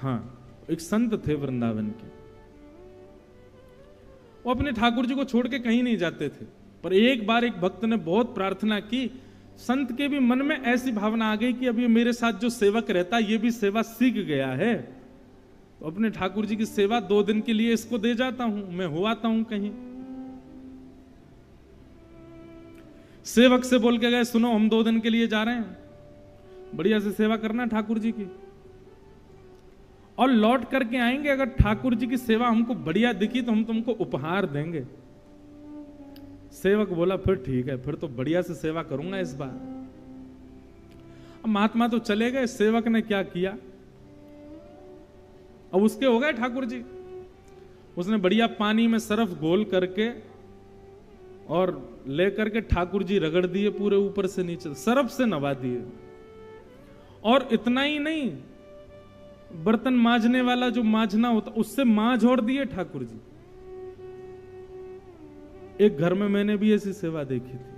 हाँ, एक संत थे वृंदावन के, वो अपने ठाकुर जी को छोड़ के कहीं नहीं जाते थे। पर एक बार एक भक्त ने बहुत प्रार्थना की, संत के भी मन में ऐसी भावना आ गई कि अब ये मेरे साथ जो सेवक रहता है ये भी सेवा सीख गया है, तो अपने ठाकुर जी की सेवा 2 दिन के लिए इसको दे जाता हूं, मैं हो आता हूं कहीं। सेवक से बोल के गए, सुनो हम 2 दिन के लिए जा रहे हैं, बढ़िया से सेवा करना ठाकुर जी की, और लौट करके आएंगे, अगर ठाकुर जी की सेवा हमको बढ़िया दिखी तो हम तुमको उपहार देंगे। सेवक बोला फिर ठीक है, फिर तो बढ़िया से सेवा करूंगा इस बार। अब महात्मा तो चले गए, सेवक ने क्या किया, अब उसके हो गए ठाकुर जी, उसने बढ़िया पानी में सरफ घोल करके और लेकर के ठाकुर जी रगड़ दिए पूरे ऊपर से नीचे, सरफ से नवा दिए। और इतना ही नहीं, बर्तन मांजने वाला जो मांजना होता उससे मांझ और दिए ठाकुर जी। एक घर में मैंने भी ऐसी सेवा देखी थी।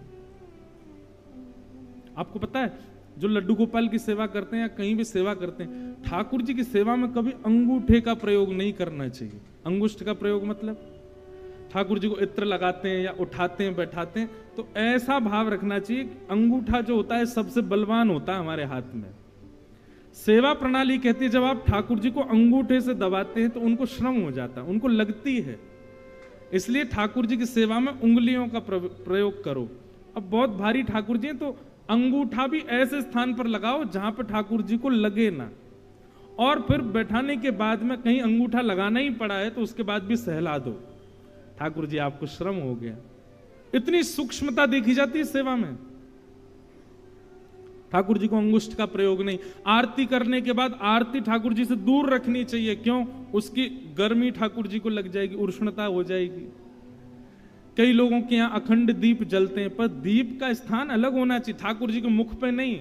आपको पता है, जो लड्डू गोपाल की सेवा करते हैं या कहीं भी सेवा करते हैं, ठाकुर जी की सेवा में कभी अंगूठे का प्रयोग नहीं करना चाहिए। अंगुष्ठ का प्रयोग मतलब ठाकुर जी को इत्र लगाते हैं या उठाते हैं बैठाते हैं, तो ऐसा भाव रखना चाहिए कि अंगूठा जो होता है सबसे बलवान होता है हमारे हाथ में। सेवा प्रणाली कहती है जब आप ठाकुर जी को अंगूठे से दबाते हैं तो उनको श्रम हो जाता है, उनको लगती है, इसलिए ठाकुर जी की सेवा में उंगलियों का प्रयोग करो। अब बहुत भारी ठाकुर जी हैं तो अंगूठा भी ऐसे स्थान पर लगाओ जहां पर ठाकुर जी को लगे ना, और फिर बैठाने के बाद में कहीं अंगूठा लगाना ही पड़ा है तो उसके बाद भी सहला दो, ठाकुर जी आपको श्रम हो गया। इतनी सूक्ष्मता देखी जाती है सेवा में। ठाकुर जी को अंगुष्ठ का प्रयोग नहीं। आरती करने के बाद आरती ठाकुर जी से दूर रखनी चाहिए, क्यों, उसकी गर्मी ठाकुर जी को लग जाएगी, उष्णता हो जाएगी। कई लोगों के यहां अखंड दीप जलते हैं, पर दीप का स्थान अलग होना चाहिए, ठाकुर जी के मुख पे नहीं।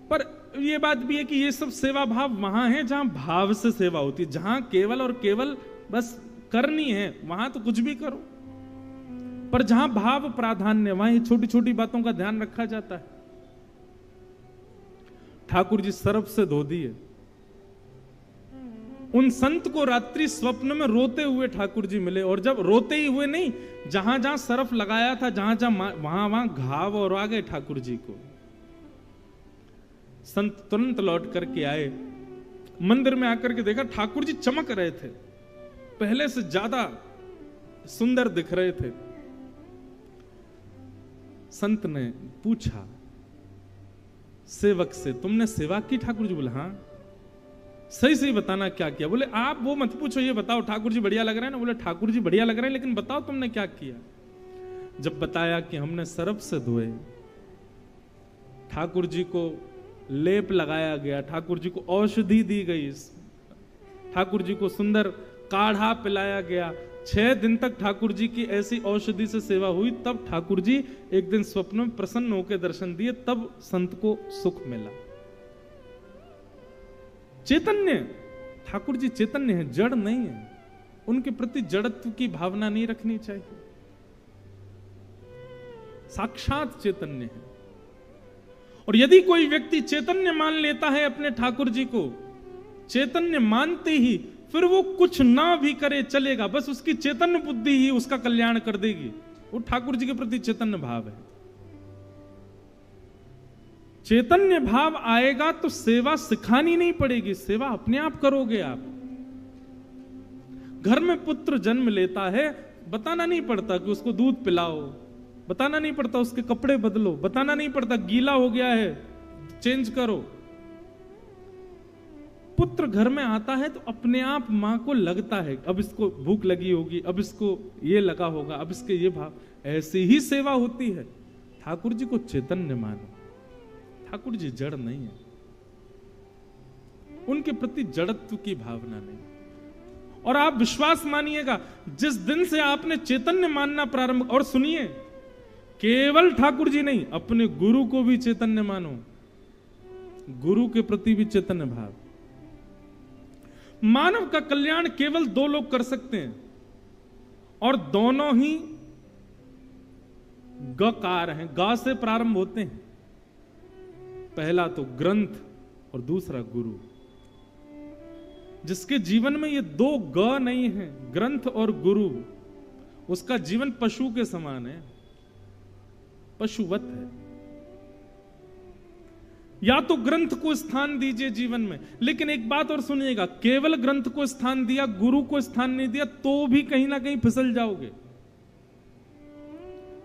पर यह बात भी है कि ये सब सेवा भाव वहां है जहां भाव से सेवा होती है, जहां केवल और केवल बस करनी है वहां तो कुछ भी करो, पर जहां भाव प्राधान्य वहां छोटी छोटी बातों का ध्यान रखा जाता है। ठाकुर जी सरफ से धो दिए। उन संत को रात्रि स्वप्न में रोते हुए ठाकुर जी मिले, और जब रोते ही हुए नहीं, जहां जहां सरफ लगाया था जहां जहां वहां वहां घाव और आ गए ठाकुर जी को। संत तुरंत लौट करके आए, मंदिर में आकर के देखा ठाकुर जी चमक रहे थे, पहले से ज्यादा सुंदर दिख रहे थे। संत ने पूछा सेवक से, तुमने सेवा की ठाकुर जी? बोले हाँ। सही सही बताना क्या किया? बोले आप वो मत पूछो, ये बताओ ठाकुर जी बढ़िया लग रहे हैं ना? बोले ठाकुर जी बढ़िया लग रहे हैं, लेकिन बताओ तुमने क्या किया? जब बताया कि हमने सरफ से धोए, ठाकुर जी को लेप लगाया गया, ठाकुर जी को औषधि दी गई, ठाकुर जी को सुंदर काढ़ा पिलाया गया, 6 दिन तक ठाकुर जी की ऐसी औषधि से सेवा हुई, तब ठाकुर जी एक दिन स्वप्न में प्रसन्न होकर दर्शन दिए, तब संत को सुख मिला। चैतन्य, ठाकुर जी चैतन्य है, जड़ नहीं है, उनके प्रति जड़त्व की भावना नहीं रखनी चाहिए, साक्षात चैतन्य है। और यदि कोई व्यक्ति चैतन्य मान लेता है अपने ठाकुर जी को, चैतन्य मानते ही फिर वो कुछ ना भी करे चलेगा, बस उसकी चैतन्य बुद्धि ही उसका कल्याण कर देगी, वो ठाकुर जी के प्रति चैतन्य भाव है। चैतन्य भाव आएगा तो सेवा सिखानी नहीं पड़ेगी, सेवा अपने आप करोगे आप। घर में पुत्र जन्म लेता है, बताना नहीं पड़ता कि उसको दूध पिलाओ, बताना नहीं पड़ता उसके कपड़े बदलो, बताना नहीं पड़ता गीला हो गया है चेंज करो। पुत्र घर में आता है तो अपने आप मां को लगता है अब इसको भूख लगी होगी, अब इसको ये लगा होगा, अब इसके ये भाव, ऐसी ही सेवा होती है। ठाकुर जी को चैतन्य मानो, ठाकुर जी जड़ नहीं है, उनके प्रति जड़त्व की भावना नहीं। और आप विश्वास मानिएगा, जिस दिन से आपने चैतन्य मानना प्रारंभ, और सुनिए केवल ठाकुर जी नहीं, अपने गुरु को भी चैतन्य मानो, गुरु के प्रति भी चैतन्य भाव। मानव का कल्याण केवल 2 लोग कर सकते हैं, और दोनों ही गकार हैं, गा से प्रारंभ होते हैं। पहला तो ग्रंथ और दूसरा गुरु। जिसके जीवन में ये दो ग नहीं है, ग्रंथ और गुरु, उसका जीवन पशु के समान है, पशुवत है। या तो ग्रंथ को स्थान दीजिए जीवन में, लेकिन एक बात और सुनिएगा, केवल ग्रंथ को स्थान दिया, गुरु को स्थान नहीं दिया, तो भी कहीं ना कहीं फिसल जाओगे।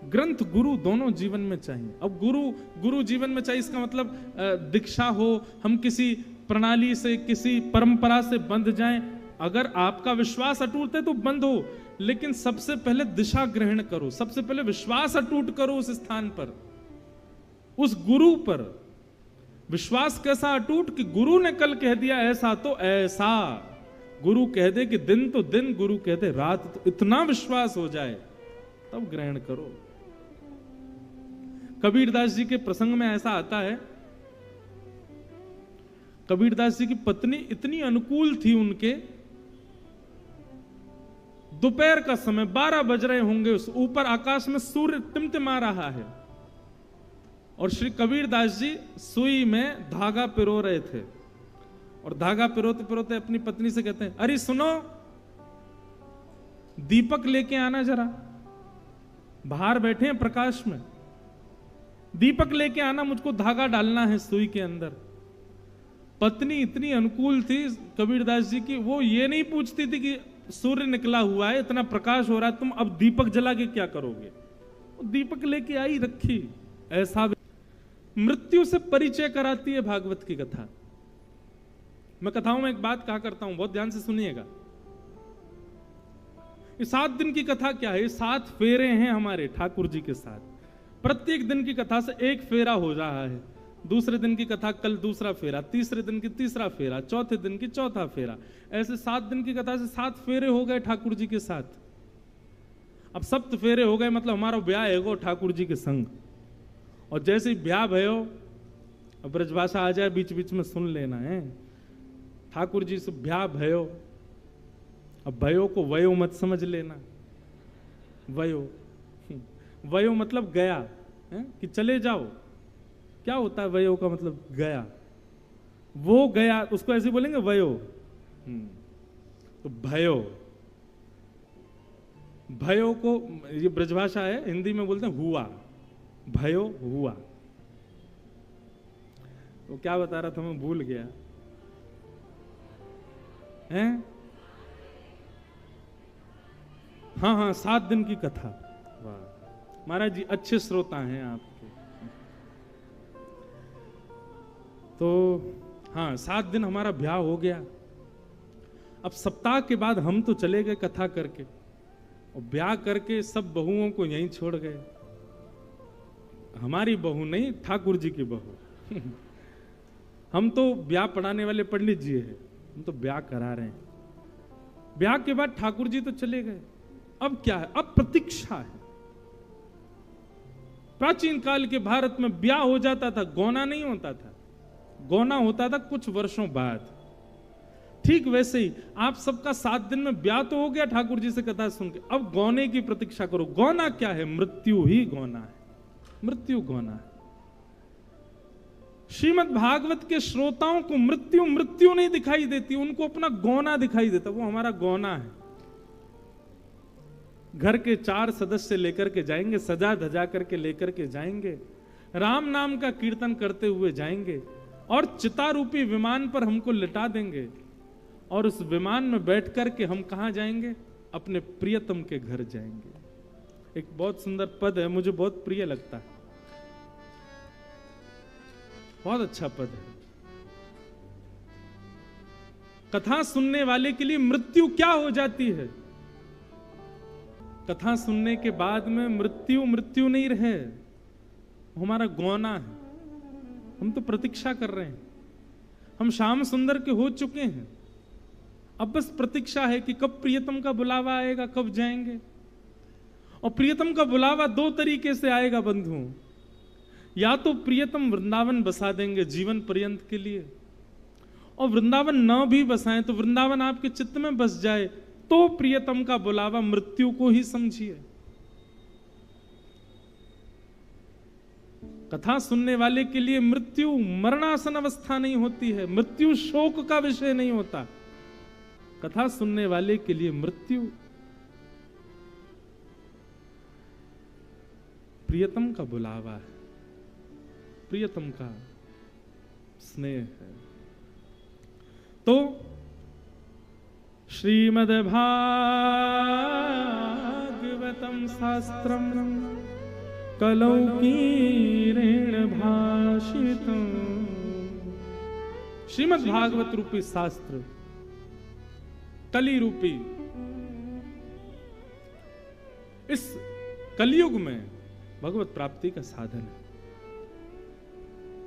ग्रंथ गुरु दोनों जीवन में चाहिए। अब गुरु जीवन में चाहिए, इसका मतलब दीक्षा हो, हम किसी प्रणाली से, किसी परंपरा से बंध जाएं। अगर आपका विश्वास अटूट है तो बंद हो, लेकिन सबसे पहले दिशा ग्रहण करो, सबसे पहले विश्वास अटूट करो उस स्थान पर, उस गुरु पर। विश्वास कैसा अटूट कि गुरु ने कल कह दिया ऐसा तो ऐसा, गुरु कह दे कि दिन तो दिन, गुरु कह दे रात तो, इतना विश्वास हो जाए तब ग्रहण करो। कबीरदास जी के प्रसंग में ऐसा आता है, कबीरदास जी की पत्नी इतनी अनुकूल थी उनके, दोपहर का समय 12 बज रहे होंगे, उस ऊपर आकाश में सूर्य टिमटिमा रहा है और श्री कबीरदास जी सुई में धागा पिरो रहे थे और धागा पिरोते पिरोते अपनी पत्नी से कहते हैं, अरे सुनो, दीपक लेके आना जरा, बाहर बैठे हैं प्रकाश में, दीपक लेके आना, मुझको धागा डालना है सुई के अंदर। पत्नी इतनी अनुकूल थी कबीरदास जी की, वो ये नहीं पूछती थी कि सूर्य निकला हुआ है, इतना प्रकाश हो रहा है, तुम अब दीपक जला के क्या करोगे। दीपक लेके आई, रखी। ऐसा मृत्यु से परिचय कराती है भागवत की कथा। मैं कथाओं में एक बात कहा करता हूं, बहुत ध्यान से सुनिएगा। ये 7 दिन की कथा क्या है? 7 फेरे हैं हमारे ठाकुर जी के साथ। प्रत्येक दिन की कथा से एक फेरा हो रहा है। दूसरे दिन की कथा कल दूसरा फेरा, तीसरे दिन की तीसरा फेरा, चौथे दिन की चौथा फेरा, ऐसे 7 दिन की कथा से 7 फेरे हो गए ठाकुर जी के साथ। अब 7 फेरे हो गए, मतलब हमारा ब्याह है ठाकुर जी के संग। और जैसे ही ब्याह भयो, अब ब्रजभाषा आ जाए बीच बीच में सुन लेना है, ठाकुर जी से ब्याह भयो। अब भयो को वयो मत समझ लेना, वयो मतलब गया है कि चले जाओ। क्या होता है वयो का मतलब? गया। वो गया, उसको ऐसे बोलेंगे वयो। तो भयो, भयो को ये ब्रजभाषा है, हिंदी में बोलते हैं हुआ, भयो हुआ। तो क्या बता रहा था मैं, भूल गया हैं? हाँ, 7 दिन की कथा। वाह महाराज जी, अच्छे श्रोता हैं आपके। तो हाँ, 7 दिन हमारा ब्याह हो गया। अब सप्ताह के बाद हम तो चले गए कथा करके, और ब्याह करके सब बहुओं को यहीं छोड़ गए। हमारी बहू नहीं, ठाकुर जी की बहू। हम तो ब्याह पढ़ाने वाले पंडित जी हैं, हम तो ब्याह करा रहे हैं। ब्याह के बाद ठाकुर जी तो चले गए। अब क्या है? अब प्रतीक्षा है। प्राचीन काल के भारत में ब्याह हो जाता था, गौना नहीं होता था। गौना होता था कुछ वर्षों बाद। ठीक वैसे ही आप सबका 7 दिन में ब्याह तो हो गया ठाकुर जी से कथा सुन के, अब गौने की प्रतीक्षा करो। गौना क्या है? मृत्यु ही गौना है, मृत्यु गौना है। श्रीमद् भागवत के श्रोताओं को मृत्यु मृत्यु नहीं दिखाई देती, उनको अपना गौना दिखाई देता। वो हमारा गौना है। घर के 4 सदस्य लेकर के जाएंगे, सजा धजा करके लेकर के जाएंगे, राम नाम का कीर्तन करते हुए जाएंगे, और चिता रूपी विमान पर हमको लिटा देंगे। और उस विमान में बैठ करके हम कहां जाएंगे? अपने प्रियतम के घर जाएंगे। एक बहुत सुंदर पद है, मुझे बहुत प्रिय लगता है, बहुत अच्छा पद है। कथा सुनने वाले के लिए मृत्यु क्या हो जाती है? कथा सुनने के बाद में मृत्यु मृत्यु नहीं रहे, हमारा गौना है। हम तो प्रतीक्षा कर रहे हैं, हम श्याम सुंदर के हो चुके हैं। अब बस प्रतीक्षा है कि कब प्रियतम का बुलावा आएगा, कब जाएंगे। और प्रियतम का बुलावा 2 तरीके से आएगा बंधुओं। या तो प्रियतम वृंदावन बसा देंगे जीवन पर्यंत के लिए, और वृंदावन न भी बसाएं तो वृंदावन आपके चित्त में बस जाए, तो प्रियतम का बुलावा मृत्यु को ही समझिए। कथा सुनने वाले के लिए मृत्यु मरणासन अवस्था नहीं होती है, मृत्यु शोक का विषय नहीं होता। कथा सुनने वाले के लिए मृत्यु प्रियतम का बुलावा है, प्रियतम का स्नेह है। तो श्रीमद् भागवतम शास्त्रम कलौकीरेण भाषितम्। श्रीमद् भागवत रूपी शास्त्र कली रूपी इस कलयुग में भगवत प्राप्ति का साधन है।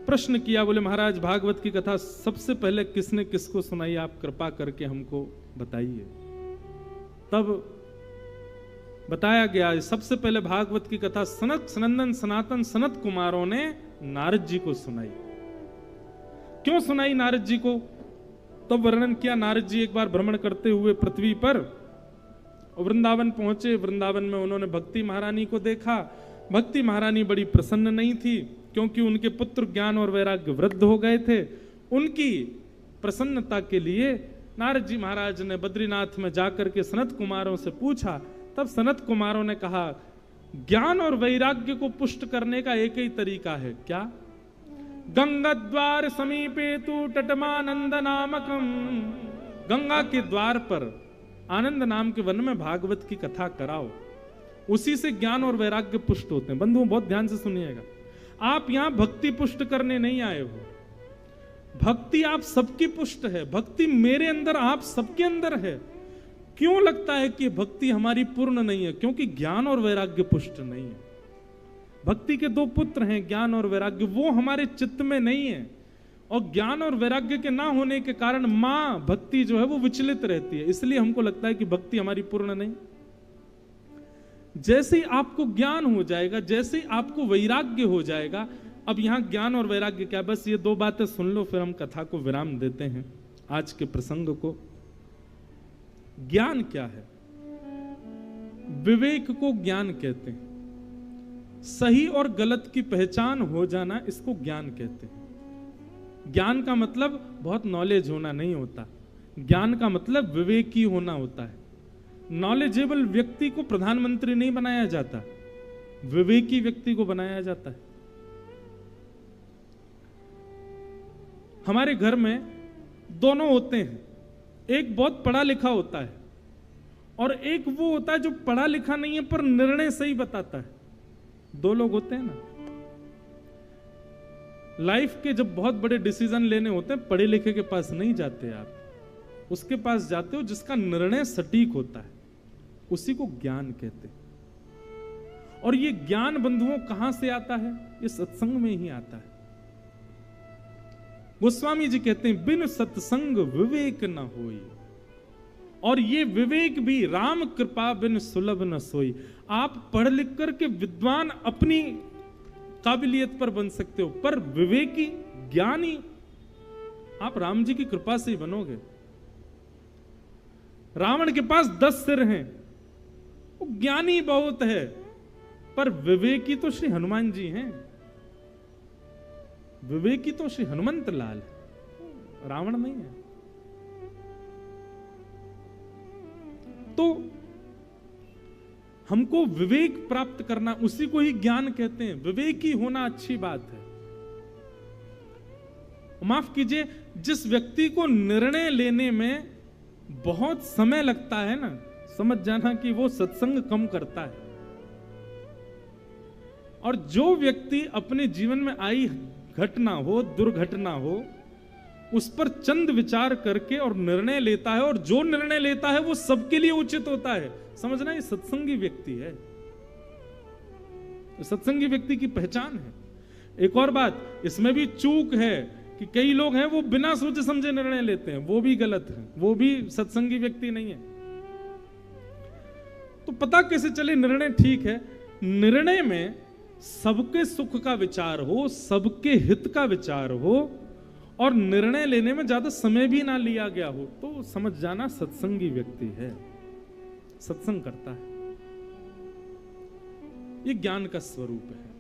प्रश्न किया, बोले महाराज भागवत की कथा सबसे पहले किसने किसको सुनाई, आप कृपा करके हमको बताइए। तब बताया गया सबसे पहले भागवत की कथा सनत सनंदन सनातन सनत कुमारों ने नारद जी को सुनाई। क्यों सुनाई नारद जी को? तो वर्णन किया, नारद जी एक बार भ्रमण करते हुए पृथ्वी पर वृंदावन पहुंचे। वृंदावन में उन्होंने भक्ति महारानी को देखा। भक्ति महारानी बड़ी प्रसन्न नहीं थी, क्योंकि उनके पुत्र ज्ञान और वैराग्य वृद्ध हो गए थे। उनकी प्रसन्नता के लिए नारद जी महाराज ने बद्रीनाथ में जाकर के सनत कुमारों से पूछा। तब सनत कुमारों ने कहा, ज्ञान और वैराग्य को पुष्ट करने का एक ही तरीका है। क्या? गंगा द्वार समीपे तु तटमानंद नामकम। गंगा के द्वार पर आनंद नाम के वन में भागवत की कथा कराओ, उसी से ज्ञान और वैराग्य पुष्ट होते हैं। बंधुओं बहुत ध्यान से सुनिएगा, आप यहां भक्ति पुष्ट करने नहीं आए हो। भक्ति आप सबकी पुष्ट है, भक्ति मेरे अंदर आप सबके अंदर है। क्यों लगता है कि भक्ति हमारी पूर्ण नहीं है? क्योंकि ज्ञान और वैराग्य पुष्ट नहीं है। भक्ति के दो पुत्र हैं, ज्ञान और वैराग्य, वो हमारे चित्त में नहीं है। और ज्ञान और वैराग्य के ना होने के कारण मां भक्ति जो है वो विचलित रहती है। इसलिए हमको लगता है कि भक्ति हमारी पूर्ण नहीं। जैसे ही आपको ज्ञान हो जाएगा, जैसे ही आपको वैराग्य हो जाएगा। अब यहां ज्ञान और वैराग्य क्या, बस ये दो बातें सुन लो, फिर हम कथा को विराम देते हैं आज के प्रसंग को। ज्ञान क्या है? विवेक को ज्ञान कहते हैं। सही और गलत की पहचान हो जाना, इसको ज्ञान कहते हैं। ज्ञान का मतलब बहुत नॉलेज होना नहीं होता, ज्ञान का मतलब विवेकी होना होता है। नॉलेजेबल व्यक्ति को प्रधानमंत्री नहीं बनाया जाता, विवेकी व्यक्ति को बनाया जाता है। हमारे घर में दोनों होते हैं, एक बहुत पढ़ा लिखा होता है और एक वो होता है जो पढ़ा लिखा नहीं है पर निर्णय सही बताता है। दो लोग होते हैं ना। लाइफ के जब बहुत बड़े डिसीजन लेने होते हैं, पढ़े लिखे के पास नहीं जाते आप, उसके पास जाते हो जिसका निर्णय सटीक होता है, उसी को ज्ञान कहते हैं। और ये ज्ञान बंधुओं कहां से आता है? ये सत्संग में ही आता है। गोस्वामी जी कहते हैं, बिन सत्संग विवेक न होई। और ये विवेक भी राम कृपा बिन सुलभ न सोई। आप पढ़ लिख करके विद्वान अपनी काबिलियत पर बन सकते हो, पर विवेकी ज्ञानी आप राम जी की कृपा से ही बनोगे। रावण के पास 10 सिर हैं, वो ज्ञानी बहुत है, पर विवेकी तो श्री हनुमान जी हैं। विवेकी तो श्री हनुमंत लाल है, रावण नहीं है। तो हमको विवेक प्राप्त करना, उसी को ही ज्ञान कहते हैं। विवेकी होना अच्छी बात है। माफ कीजिए, जिस व्यक्ति को निर्णय लेने में बहुत समय लगता है ना, समझ जाना कि वो सत्संग कम करता है। और जो व्यक्ति अपने जीवन में आई घटना हो, दुर्घटना हो, उस पर चंद विचार करके और निर्णय लेता है, और जो निर्णय लेता है वो सबके लिए उचित होता है, समझना ये सत्संगी व्यक्ति है। सत्संगी व्यक्ति की पहचान है। एक और बात इसमें भी चूक है कि कई लोग हैं वो बिना सोचे समझे निर्णय लेते हैं, वो भी गलत है, वो भी सत्संगी व्यक्ति नहीं है। तो पता कैसे चले निर्णय ठीक है? निर्णय में सबके सुख का विचार हो, सबके हित का विचार हो, और निर्णय लेने में ज्यादा समय भी ना लिया गया हो, तो समझ जाना सत्संगी व्यक्ति है, सत्संग करता है। ये ज्ञान का स्वरूप है।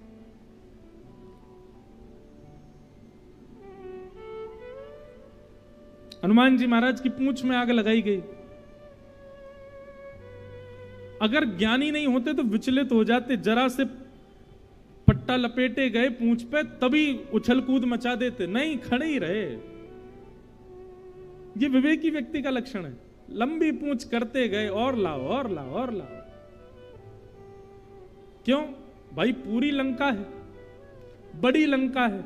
हनुमान जी महाराज की पूंछ में आग लगाई गई, अगर ज्ञानी नहीं होते तो विचलित हो जाते, जरा से पट्टा लपेटे गए पूंछ पे तभी उछल कूद मचा देते, नहीं खड़े ही रहे। ये विवेकी व्यक्ति का लक्षण है। लंबी पूंछ करते गए, और लाओ और लाओ और लाओ। क्यों भाई? पूरी लंका है, बड़ी लंका है,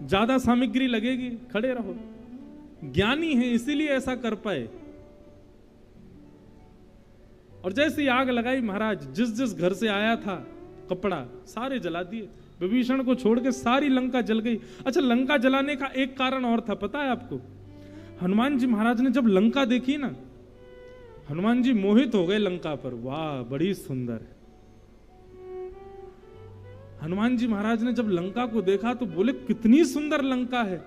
ज्यादा सामग्री लगेगी, खड़े रहो। ज्ञानी है इसीलिए ऐसा कर पाए। और जैसी आग लगाई महाराज, जिस जिस घर से आया था कपड़ा सारे जला दिए, विभीषण को छोड़ के सारी लंका जल गई। अच्छा, लंका जलाने का एक कारण और था, पता है आपको? हनुमान जी महाराज ने जब लंका देखी ना, हनुमान जी मोहित हो गए लंका पर। वाह, बड़ी सुंदर है। हनुमान जी महाराज ने जब लंका को देखा तो बोले कितनी सुंदर लंका है,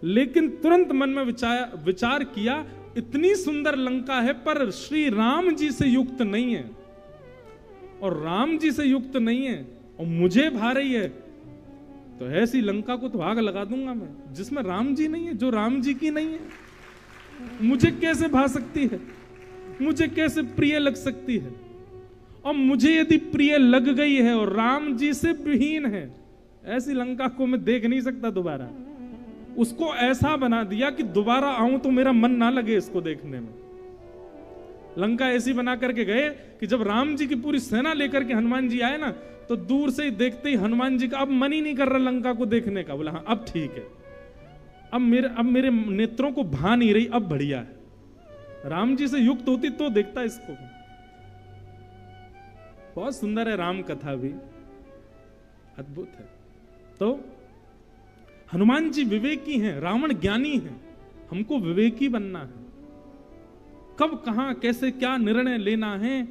लेकिन तुरंत मन में विचार किया, इतनी सुंदर लंका है पर श्री राम जी से युक्त नहीं है, और राम जी से युक्त नहीं है और मुझे भा रही है, तो ऐसी लंका को तो आग लगा दूंगा मैं, जिसमें राम जी नहीं है, जो राम जी की नहीं है। मुझे कैसे भा सकती है, मुझे कैसे प्रिय लग सकती है? और मुझे यदि प्रिय लग गई है और राम जी से विहीन है, ऐसी लंका को मैं देख नहीं सकता दोबारा। उसको ऐसा बना दिया कि दोबारा आऊं तो मेरा मन ना लगे इसको देखने में। लंका ऐसी बना करके गए कि जब राम जी की पूरी सेना लेकर के हनुमान जी आए ना, तो दूर से ही देखते ही हनुमान जी का अब मन ही नहीं कर रहा लंका को देखने का। बोला हाँ अब ठीक है, अब मेरे नेत्रों को भा नहीं रही, अब बढ़िया है। राम जी से युक्त होती तो देखता इसको। बहुत सुंदर है राम कथा भी, अद्भुत है। तो हनुमान जी विवेकी हैं, रावण ज्ञानी है। हमको विवेकी बनना है, कब कहां कैसे क्या निर्णय लेना है,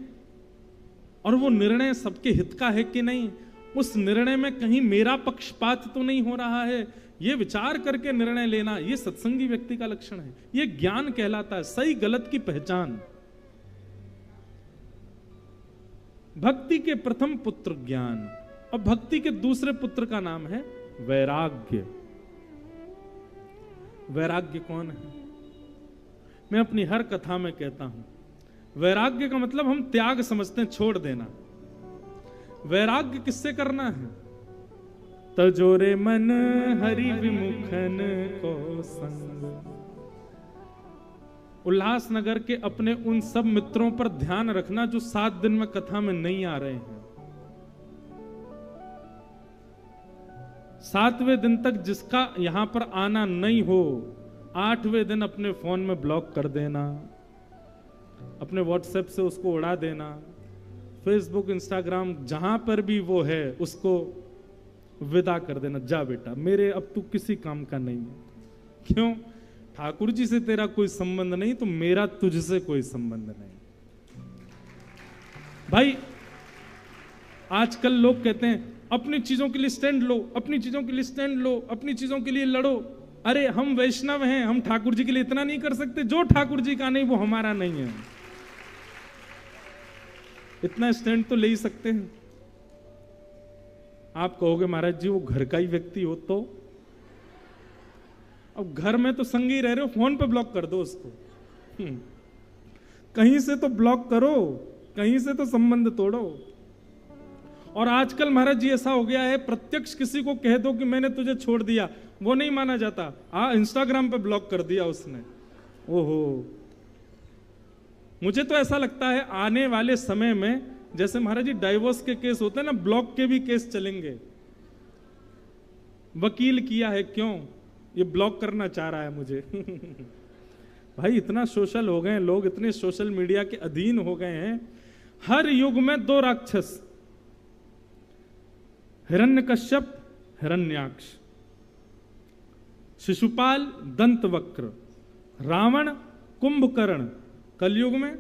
और वो निर्णय सबके हित का है कि नहीं, उस निर्णय में कहीं मेरा पक्षपात तो नहीं हो रहा है, ये विचार करके निर्णय लेना, ये सत्संगी व्यक्ति का लक्षण है। ये ज्ञान कहलाता है, सही गलत की पहचान। भक्ति के प्रथम पुत्र ज्ञान, और भक्ति के दूसरे पुत्र का नाम है वैराग्य। वैराग्य कौन है? मैं अपनी हर कथा में कहता हूं, वैराग्य का मतलब हम त्याग समझते हैं, छोड़ देना। वैराग्य किससे करना है? तजोरे मन हरि विमुखन को संग। उल्लासनगर के अपने उन सब मित्रों पर ध्यान रखना जो 7 दिन में कथा में नहीं आ रहे हैं। 7वें दिन तक जिसका यहां पर आना नहीं हो, 8वें दिन अपने फोन में ब्लॉक कर देना, अपने व्हाट्सएप से उसको उड़ा देना, फेसबुक इंस्टाग्राम जहां पर भी वो है उसको विदा कर देना। जा बेटा, मेरे अब तू किसी काम का नहीं है। क्यों? ठाकुर जी से तेरा कोई संबंध नहीं तो मेरा तुझसे कोई संबंध नहीं। भाई आजकल लोग कहते हैं अपनी चीजों के लिए स्टैंड लो, अपनी चीजों के लिए स्टैंड लो, अपनी चीजों के लिए लड़ो। अरे हम वैष्णव हैं, हम ठाकुर जी के लिए इतना नहीं कर सकते? जो ठाकुर जी का नहीं वो हमारा नहीं है। इतना स्टैंड तो ले ही सकते हैं। आप कहोगे महाराज जी वो घर का ही व्यक्ति हो तो? अब घर में तो संगी रह रहे हो, फोन पे ब्लॉक कर दो उसको। कहीं से तो ब्लॉक करो, कहीं से तो संबंध तोड़ो। और आजकल महाराज जी ऐसा हो गया है, प्रत्यक्ष किसी को कह दो कि मैंने तुझे छोड़ दिया, वो नहीं माना जाता। इंस्टाग्राम पे ब्लॉक कर दिया उसने। ओहो, मुझे तो ऐसा लगता है आने वाले समय में जैसे महाराज जी डाइवोर्स के केस होते हैं ना, ब्लॉक के भी केस चलेंगे। वकील किया है, क्यों? ये ब्लॉक करना चाह रहा है मुझे। भाई इतना सोशल हो गए हैं लोग, इतने सोशल मीडिया के अधीन हो गए हैं। हर युग में 2 राक्षस, हिरण्यकश्यप हिरण्याक्ष, शिशुपाल दंतवक्र, रावण कुंभकर्ण। कलयुग में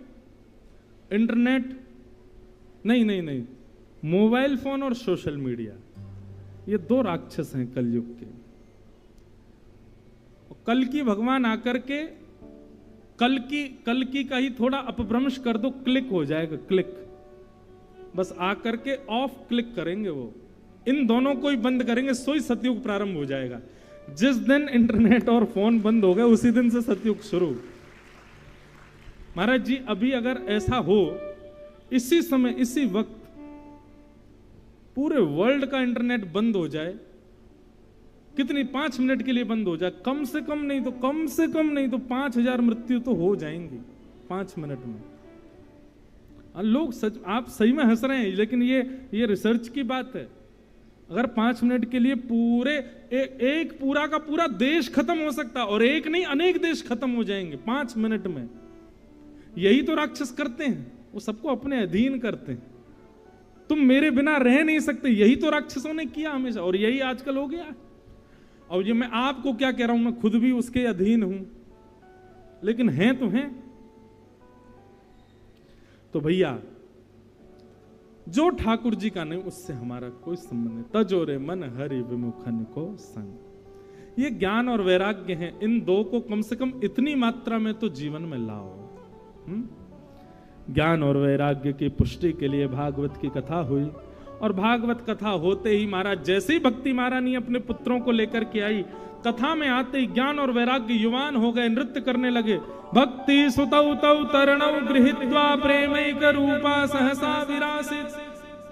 इंटरनेट नहीं, मोबाइल फोन और सोशल मीडिया, ये 2 राक्षस हैं कलयुग के। कल की भगवान आकर के कल की का ही थोड़ा अपभ्रंश कर दो, क्लिक हो जाएगा, क्लिक। बस आकर के ऑफ क्लिक करेंगे वो, इन दोनों को ही बंद करेंगे, सो ही सतयुग प्रारंभ हो जाएगा। जिस दिन इंटरनेट और फोन बंद हो गए उसी दिन से सतयुग शुरू। महाराज जी अभी अगर ऐसा हो इसी समय इसी वक्त पूरे वर्ल्ड का इंटरनेट बंद हो जाए, कितनी 5 मिनट के लिए बंद हो जाए, कम से कम नहीं तो 5000 मृत्यु तो हो जाएंगी 5 मिनट में। लोग सच, आप सही में हंस रहे हैं, लेकिन ये रिसर्च की बात है। अगर 5 मिनट के लिए पूरे एक पूरा का पूरा देश खत्म हो सकता, और एक नहीं अनेक देश खत्म हो जाएंगे 5 मिनट में। यही तो राक्षस करते हैं, वो सबको अपने अधीन करते हैं। तुम मेरे बिना रह नहीं सकते, यही तो राक्षसों ने किया हमेशा, और यही आजकल हो गया। और ये मैं आपको क्या कह रहा हूं, मैं खुद भी उसके अधीन हूं, लेकिन हैं तो हैं। तो भैया जो ठाकुर जी का नहीं उससे हमारा कोई संबंध नहीं। तजोरे मन हरि विमुखन को संग, ये ज्ञान और वैराग्य हैं, इन दो को कम से कम इतनी मात्रा में तो जीवन में लाओ। ज्ञान और वैराग्य की पुष्टि के लिए भागवत की कथा हुई, और भागवत कथा होते ही महाराज, जैसे ही भक्ति महारानी अपने पुत्रों को लेकर के आई, कथा में आते ही ज्ञान और वैराग्य युवान हो गए, नृत्य करने लगे। भक्ति सुतौ तौ तरणौ गृहीत्वा प्रेमैक रूपा सहसा विरासित,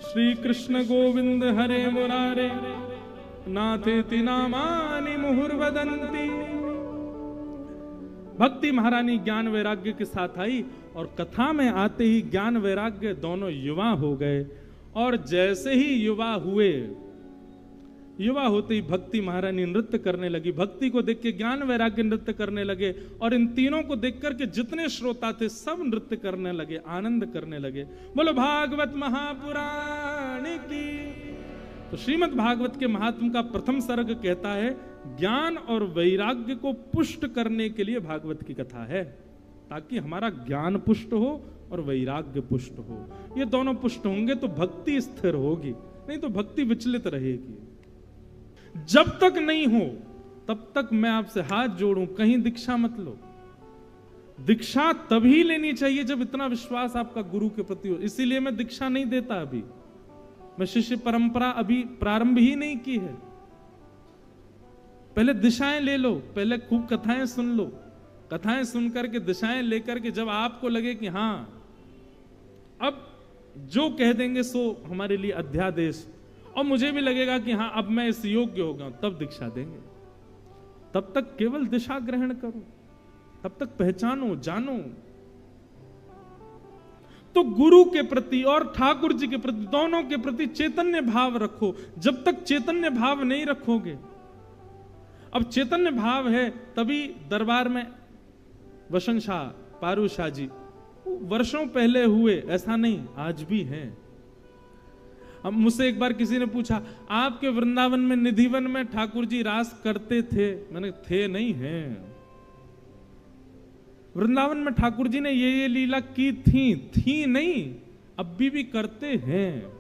श्री कृष्ण गोविंद हरे मुरारे नाथेति नामानि मुहुर्वदन्ति। भक्ति महारानी ज्ञान वैराग्य के साथ आई, और कथा में आते ही ज्ञान वैराग्य दोनों युवा हो गए। और जैसे ही युवा हुए, युवा होते ही भक्ति महारानी नृत्य करने लगी, भक्ति को देख के ज्ञान वैराग्य नृत्य करने लगे, और इन तीनों को देख करके जितने श्रोता थे सब नृत्य करने लगे, आनंद करने लगे। बोलो भागवत महापुराण की। तो श्रीमद् भागवत के महात्म का प्रथम सर्ग कहता है, ज्ञान और वैराग्य को पुष्ट करने के लिए भागवत की कथा है, ताकि हमारा ज्ञान पुष्ट हो और वैराग्य पुष्ट हो। ये दोनों पुष्ट होंगे तो भक्ति स्थिर होगी, नहीं तो भक्ति विचलित रहेगी। जब तक नहीं हो तब तक मैं आपसे हाथ जोड़ूं, कहीं दीक्षा मत लो। दीक्षा तभी लेनी चाहिए जब इतना विश्वास आपका गुरु के प्रति हो। इसीलिए मैं दीक्षा नहीं देता, अभी मैं शिष्य परंपरा अभी प्रारंभ ही नहीं की है। पहले दिशाएं ले लो, पहले खूब कथाएं सुन लो, कथाएं सुनकर के दिशाएं लेकर के जब आपको लगे कि हां अब जो कह देंगे सो हमारे लिए अध्यादेश, और मुझे भी लगेगा कि हां अब मैं इस योग्य हो गया, तब दीक्षा देंगे। तब तक केवल दिशा ग्रहण करो, तब तक पहचानो, जानो। तो गुरु के प्रति और ठाकुर जी के प्रति, दोनों के प्रति चैतन्य भाव रखो। जब तक चैतन्य भाव नहीं रखोगे, अब चैतन्य भाव है तभी दरबार में वसंत शाह, पारू शाह जी वर्षों पहले हुए, ऐसा नहीं, आज भी हैं। अब मुझसे एक बार किसी ने पूछा, आपके वृंदावन में निधिवन में ठाकुर जी रास करते थे? मैंने थे नहीं, हैं। वृंदावन में ठाकुर जी ने ये लीला की थी नहीं, अब भी करते हैं।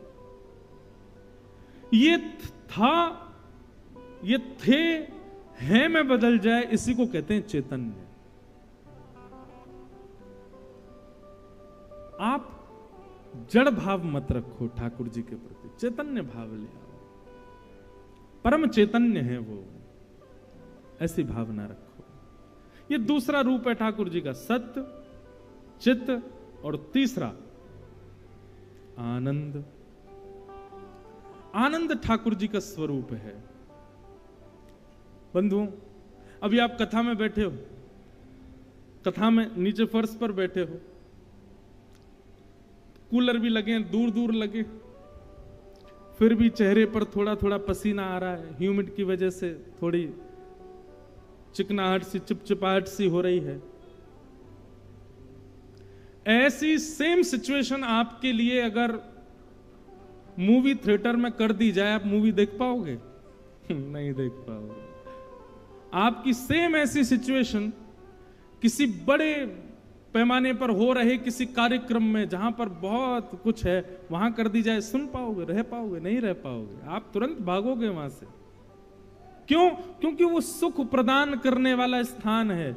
ये था, ये थे, हैं में बदल जाए, इसी को कहते हैं चैतन्य। आप जड़ भाव मत रखो ठाकुर जी के प्रति, चैतन्य भाव ले आओ। परम चैतन्य है वो, ऐसी भावना रखो। ये दूसरा रूप है ठाकुर जी का, सत्य, चित्त, और तीसरा आनंद। आनंद ठाकुर जी का स्वरूप है। बंधुओं, अभी आप कथा में बैठे हो, कथा में नीचे फर्श पर बैठे हो, कूलर भी लगे, दूर दूर लगे, फिर भी चेहरे पर थोड़ा थोड़ा पसीना आ रहा है, ह्यूमिड की वजह से थोड़ी चिकनाहट सी, चिपचिपाहट सी हो रही है। ऐसी सेम सिचुएशन आपके लिए अगर मूवी थिएटर में कर दी जाए, आप मूवी देख पाओगे? नहीं देख पाओगे। आपकी सेम ऐसी सिचुएशन किसी बड़े पैमाने पर हो रहे किसी कार्यक्रम में, जहां पर बहुत कुछ है, वहां कर दी जाए, सुन पाओगे, रह पाओगे? नहीं रह पाओगे, आप तुरंत भागोगे वहां से। क्यों? क्योंकि वो सुख प्रदान करने वाला स्थान है।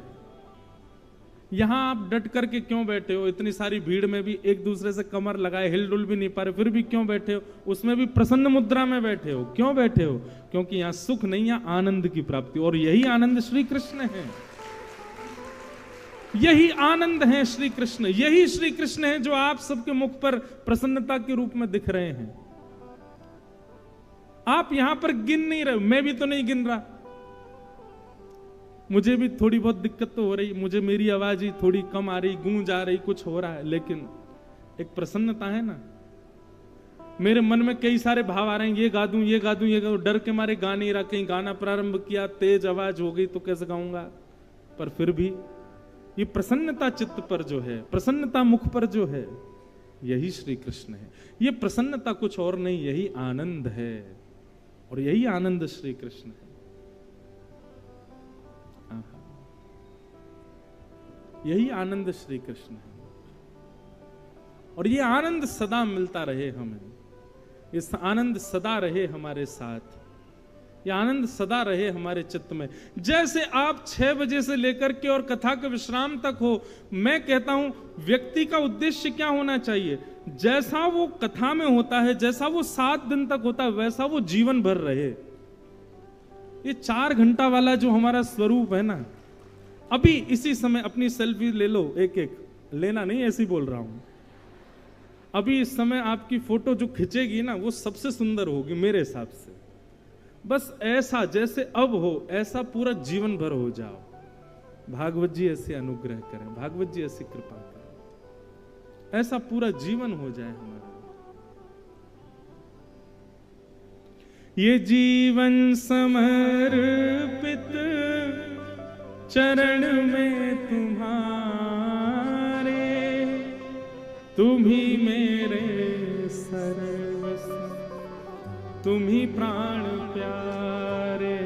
यहां आप डट करके क्यों बैठे हो? इतनी सारी भीड़ में भी एक दूसरे से कमर लगाए, हिलडुल भी नहीं पा रहे, फिर भी क्यों बैठे हो? उसमें भी प्रसन्न मुद्रा में बैठे हो, क्यों बैठे हो? क्योंकि यहां सुख नहीं, यहां आनंद की प्राप्ति, और यही आनंद श्री कृष्ण है। यही आनंद है श्री कृष्ण, यही श्री कृष्ण है जो आप सबके मुख पर प्रसन्नता के रूप में दिख रहे हैं। आप यहां पर गिन नहीं रहे, मैं भी तो नहीं गिन रहा, मुझे भी थोड़ी बहुत दिक्कत तो हो रही, मुझे मेरी आवाज ही थोड़ी कम आ रही, गूंज आ रही, कुछ हो रहा है, लेकिन एक प्रसन्नता है ना। मेरे मन में कई सारे भाव आ रहे हैं, ये गा दूं, ये गा दूं, ये गा दूं, डर के मारे गा नहीं रहा, कहीं गाना प्रारंभ किया तेज आवाज हो गई तो कैसे गाऊंगा। पर फिर भी ये प्रसन्नता चित्त पर जो है, प्रसन्नता मुख पर जो है, यही श्री कृष्ण है। ये प्रसन्नता कुछ और नहीं, यही आनंद है, और यही आनंद श्री कृष्ण है। यही आनंद श्री कृष्ण है, और ये आनंद सदा मिलता रहे हमें, इस आनंद सदा रहे हमारे साथ, ये आनंद सदा रहे हमारे चित्त में। जैसे आप 6 बजे से लेकर के और कथा के विश्राम तक हो, मैं कहता हूं व्यक्ति का उद्देश्य क्या होना चाहिए, जैसा वो कथा में होता है, जैसा वो 7 दिन तक होता है, वैसा वो जीवन भर रहे। ये 4 घंटा वाला जो हमारा स्वरूप है ना, अभी इसी समय अपनी सेल्फी ले लो, एक एक लेना नहीं, ऐसे ही बोल रहा हूं। अभी इस समय आपकी फोटो जो खिंचेगी ना, वो सबसे सुंदर होगी मेरे हिसाब से। बस ऐसा जैसे अब हो, ऐसा पूरा जीवन भर हो जाओ। भागवत जी ऐसे अनुग्रह करें, भागवत जी ऐसी कृपा करें, ऐसा पूरा जीवन हो जाए हमारा। ये जीवन समर्पित चरण में तुम्हारे, तुम ही मेरे सर्वस्व, तुम ही प्राण प्यारे,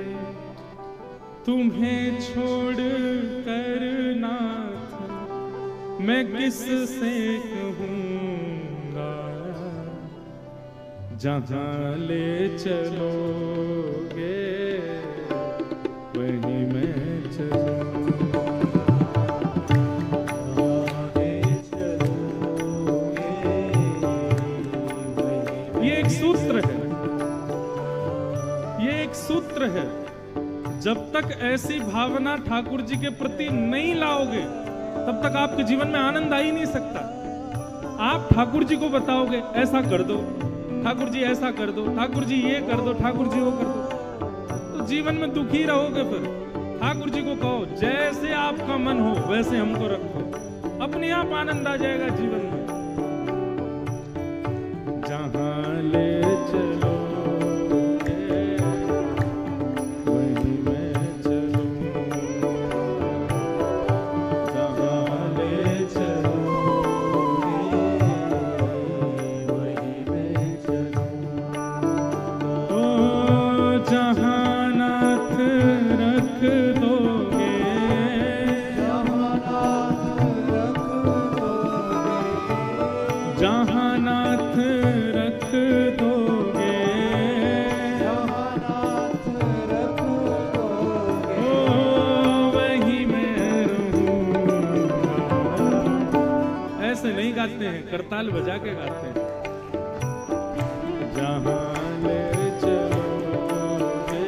तुम्हें छोड़ कर नाथ मैं किससे कहूँगा, जहाँ ले चलोगे वहीं मैं चलूँगा। ये एक सूत्र है, ये एक सूत्र है। जब तक ऐसी भावना ठाकुर जी के प्रति नहीं लाओगे, तब तक आपके जीवन में आनंद आ ही नहीं सकता। आप ठाकुर जी को बताओगे ऐसा कर दो, ठाकुर जी ऐसा कर दो, ठाकुर जी ये कर दो, ठाकुर जी वो कर दो, तो जीवन में दुखी रहोगे। फिर ठाकुर जी को कहो जैसे आपका मन हो वैसे हमको रखो, अपने आप आनंद आ जाएगा जीवन में। जहां ले चलो करताल बजा के गाते हैं। जहां ले चलोगे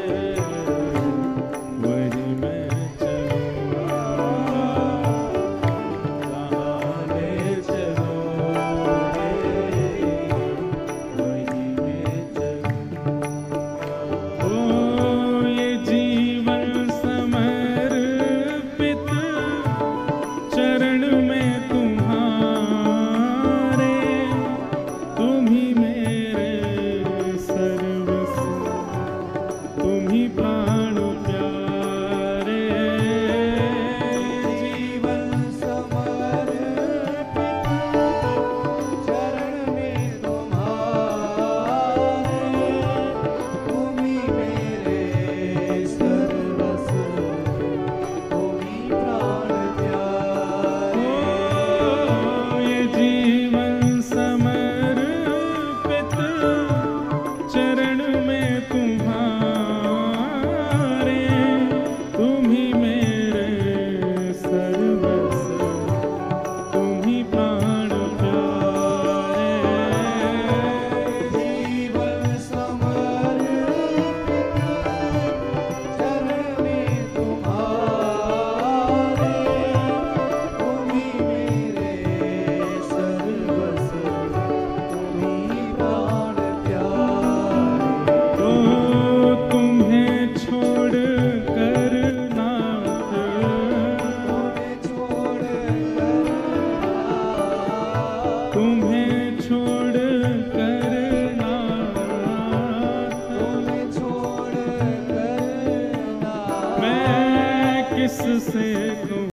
वहीं मैं चलूंगा, जहां ले चलोगे वहीं मैं चलूंगा। ओ ये जीवन समर्पित चरण में किससे कहूँ